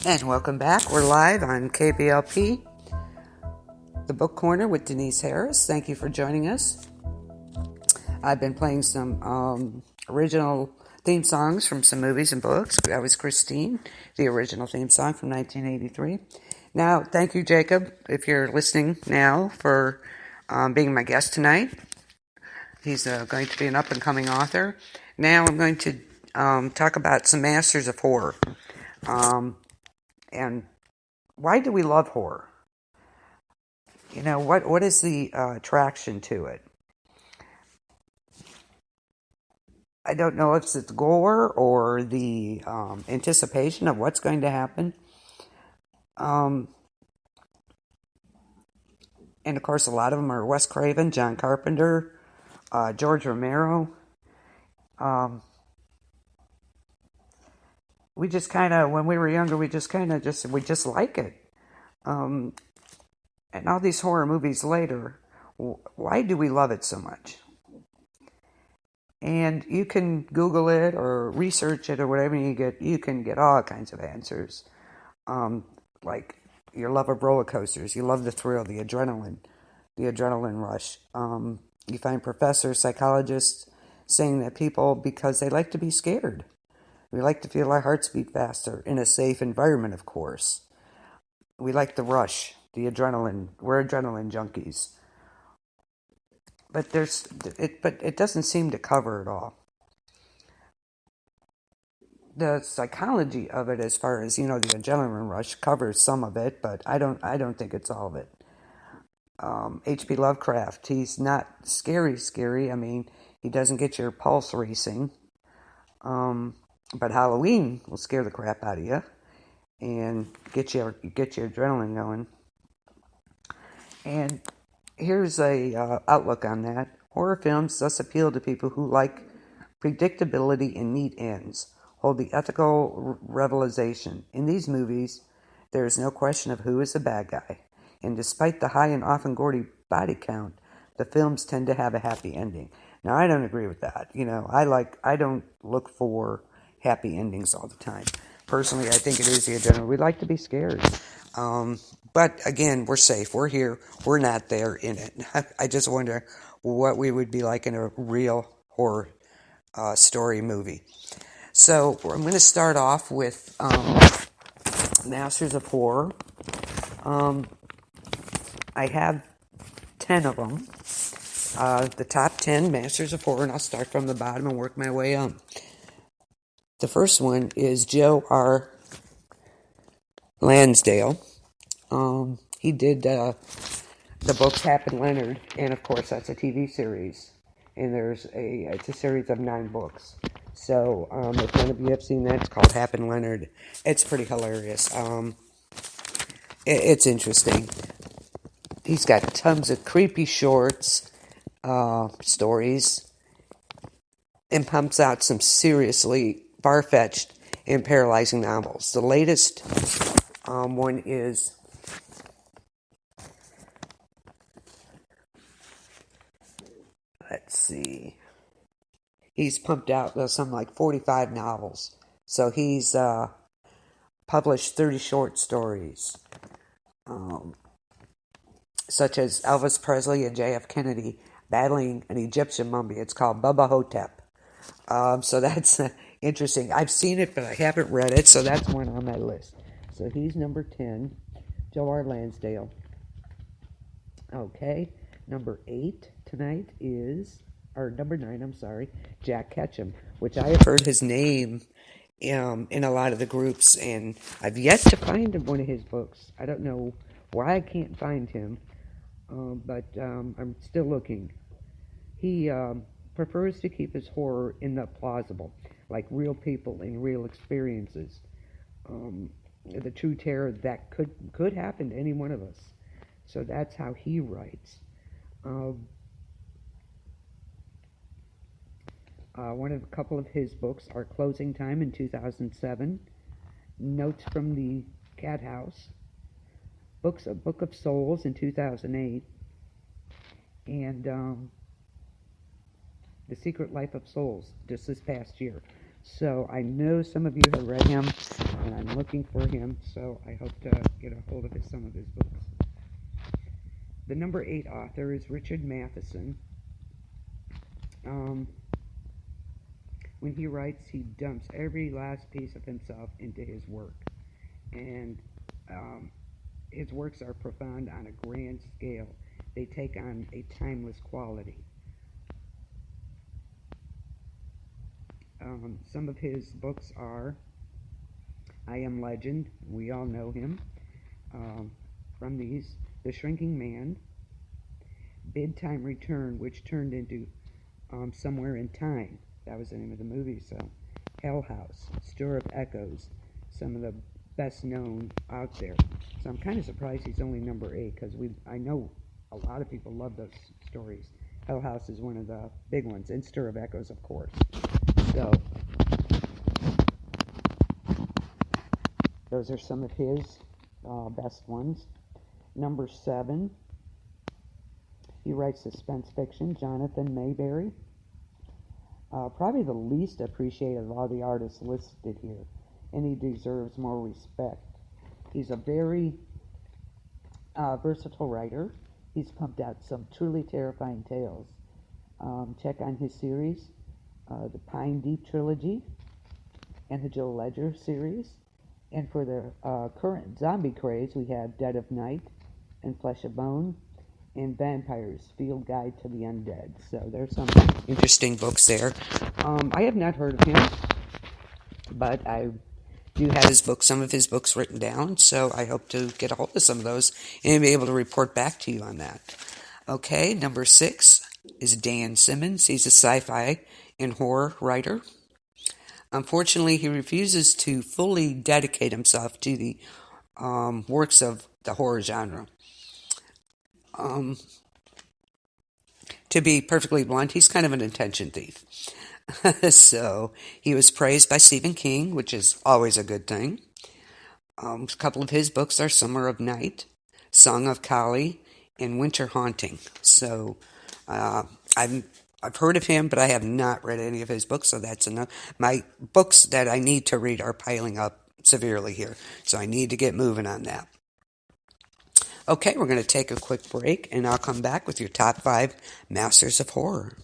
And welcome back. We're live on KBLP, the Book Corner with Denise Harris. Thank you for joining us. I've been playing some original theme songs from some movies and books. That was Christine, the original theme song from 1983. Now, thank you, Jacob, if you're listening now, for being my guest tonight. He's going to be an up-and-coming author. Now I'm going to talk about some masters of horror. And why do we love horror? You know, what is the attraction to it? I don't know if it's gore or the anticipation of what's going to happen. And of course, a lot of them are Wes Craven, John Carpenter, George Romero. We just kind of, when we were younger, we just like it. And all these horror movies later, why do we love it so much? And you can Google it or research it or whatever you can get all kinds of answers. Like your love of roller coasters, you love the thrill, the adrenaline rush. You find professors, psychologists saying that people, because they like to be scared. We like to feel our hearts beat faster in a safe environment, of course. We like the rush, the adrenaline. We're adrenaline junkies. But it doesn't seem to cover it all. The psychology of it, as far as, the adrenaline rush, covers some of it, but I don't think it's all of it. H.P. Lovecraft, he's not scary. I mean, he doesn't get your pulse racing. But Halloween will scare the crap out of you and get your adrenaline going. And here's a outlook on that. Horror films thus appeal to people who like predictability and neat ends, hold the ethical revelation. In these movies, there is no question of who is the bad guy. And despite the high and often gaudy body count, the films tend to have a happy ending. Now, I don't agree with that. I don't look for happy endings all the time. Personally, I think it is the adrenaline. We like to be scared. But again, we're safe. We're here. We're not there in it. I just wonder what we would be like in a real horror story movie. So I'm going to start off with Masters of Horror. I have 10 of them. The top 10 Masters of Horror, and I'll start from the bottom and work my way up. The first one is Joe R. Lansdale. He did the books Happen Leonard, and of course that's a TV series. And it's a series of 9 books. So if none of you have seen that, it's called Happen Leonard. It's pretty hilarious. It's interesting. He's got tons of creepy shorts, stories, and pumps out some seriously far-fetched and paralyzing novels. The latest one is let's see. He's pumped out some like 45 novels. So he's published 30 short stories, such as Elvis Presley and J.F. Kennedy battling an Egyptian mummy. It's called Bubba Hotep. So that's interesting. I've seen it, but I haven't read it, so that's one on my list. So he's number 10, Joe R. Lansdale. Okay, number 8 tonight or number 9, I'm sorry, Jack Ketchum, which I have heard his name in a lot of the groups, and I've yet to find one of his books. I don't know why I can't find him, but I'm still looking. He prefers to keep his horror in the plausible, like real people and real experiences. The true terror that could happen to any one of us. So that's how he writes. A couple of his books are Closing Time in 2007, Notes from the Cat House, Book of Souls in 2008, and The Secret Life of Souls just this past year. So I know some of you have read him, and I'm looking for him, so I hope to get a hold of some of his books. The number 8 author is Richard Matheson. When he writes, he dumps every last piece of himself into his work, and his works are profound on a grand scale. They take on a timeless quality. Some of his books are I Am Legend. We all know him from these. The Shrinking Man, Bid Time Return, which turned into Somewhere in Time. That was the name of the movie. So, Hell House, Stir of Echoes, some of the best known out there. So I'm kind of surprised he's only number 8, because I know a lot of people love those stories. Hell House is one of the big ones, and Stir of Echoes, of course. So those are some of his best ones. Number 7, he writes suspense fiction, Jonathan Mayberry. Probably the least appreciated of all the artists listed here, and he deserves more respect. He's a very versatile writer. He's pumped out some truly terrifying tales. Check on his series, the Pine Deep Trilogy and the Joe Ledger series. And for the current zombie craze, we have Dead of Night and Flesh of Bone and Vampires, Field Guide to the Undead. So there's some interesting books there. I have not heard of him, but I do have some of his books written down, so I hope to get a hold of some of those and be able to report back to you on that. Okay, number 6 is Dan Simmons. He's a sci-fi and horror writer. Unfortunately, he refuses to fully dedicate himself to the works of the horror genre. To be perfectly blunt, he's kind of an attention thief. So, he was praised by Stephen King, which is always a good thing. A couple of his books are Summer of Night, Song of Kali, and Winter Haunting. So, I've heard of him, but I have not read any of his books, so that's enough. My books that I need to read are piling up severely here, so I need to get moving on that. Okay, we're going to take a quick break, and I'll come back with your top 5 Masters of Horror.